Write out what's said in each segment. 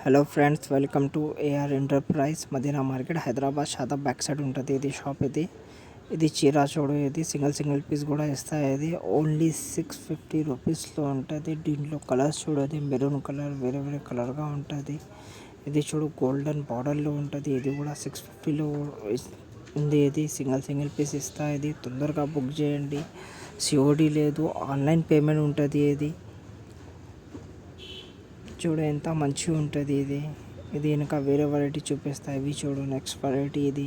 Hello friends, welcome to AR enterprise Madina market, Hyderabad Shadab back side ఉంటుంది ఇది shop. ఇది చీరా చూడు, ఇది సింగిల్ పీస్ కూడా ఇస్తాయి. ఇది ఓన్లీ 650 రూపీస్లో ఉంటుంది. దీంట్లో కలర్స్ చూడు, అది మెరూన్ కలర్ వేరే వేరే కలర్గా ఉంటుంది. ఇది చూడు గోల్డెన్ బార్డర్లో ఉంటుంది. ఇది కూడా 650లో ఉంది. ఇది సింగిల్ పీస్ ఇస్తాయి. ఇది తొందరగా బుక్ చేయండి. సిఓడి లేదు, ఆన్లైన్ పేమెంట్ ఉంటుంది. ఇది చూడు ఎంత మంచిగా ఉంటుంది. ఇది వెనక వేరే వెరైటీ చూపిస్తాయి. ఇవి చూడు నెక్స్ట్ వెరైటీ. ఇది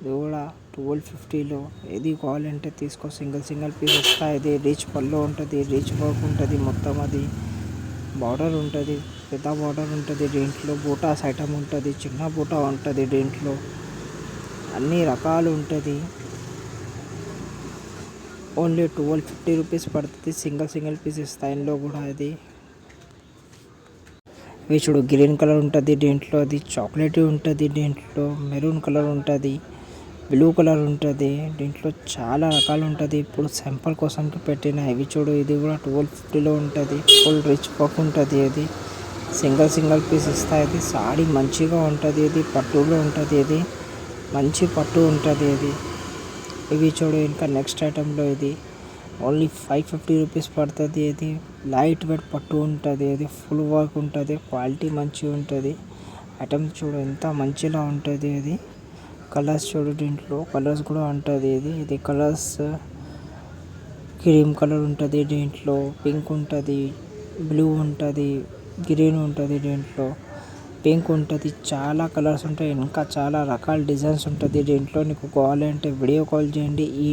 కూడా 1250లో. ఇది కావాలంటే తీసుకో, సింగిల్ పీస్ వస్తాయి. ఇది రిచ్ పళ్ళు ఉంటుంది, రిచ్ వర్క్ ఉంటుంది. మొత్తం అది బార్డర్ ఉంటుంది, పెద్ద బార్డర్ ఉంటుంది. దీంట్లో బూటాస్ ఐటమ్ ఉంటుంది, చిన్న బూటా ఉంటుంది. దీంట్లో అన్ని రకాలు ఉంటుంది. ఓన్లీ 1250 రూపీస్ పడుతుంది. సింగిల్ పీస్ ఇస్తాయి. ఇందులో కూడా ఇది ఇవి చూడు గ్రీన్ కలర్ ఉంటుంది. దీంట్లో అది చాక్లెట్ ఉంటుంది. దీంట్లో మెరూన్ కలర్ ఉంటుంది, బ్లూ కలర్ ఉంటుంది. దీంట్లో చాలా రకాలు ఉంటుంది. ఇప్పుడు సింపుల్ కోసం పెట్టిన ఇవి చూడు. ఇది కూడా 1250లో ఉంటుంది. ఫుల్ రిచ్ వర్క్ ఉంటుంది. ఇది సింగిల్ పీస్ ఇస్తాయి. ఇది సాడీ మంచిగా ఉంటుంది. ఇది పట్టులో ఉంటుంది. ఇది మంచి పట్టు ఉంటుంది. ఇవి చూడు ఇంకా నెక్స్ట్ ఐటెంలో ఇది ఓన్లీ 550 రూపీస్ పడుతుంది. ఇది లైట్ వెయిట్ పట్టు ఉంటుంది. ఇది ఫుల్ వర్క్ ఉంటుంది. క్వాలిటీ మంచిగా ఉంటుంది. ఐటమ్ చూడు ఎంత మంచిగా ఉంటుంది. ఇది కలర్స్ చూడు, దీంట్లో కలర్స్ కూడా ఉంటుంది. ఇది కలర్స్ క్రీమ్ కలర్ ఉంటుంది, దీంట్లో పింక్ ఉంటుంది, బ్లూ ఉంటుంది, గ్రీన్ ఉంటుంది, దీంట్లో పింక్ ఉంటుంది. చాలా కలర్స్ ఉంటాయి. ఇంకా చాలా రకాల డిజైన్స్ ఉంటుంది. దీంట్లో నీకు కావాలంటే వీడియో కాల్ చేయండి. ఈ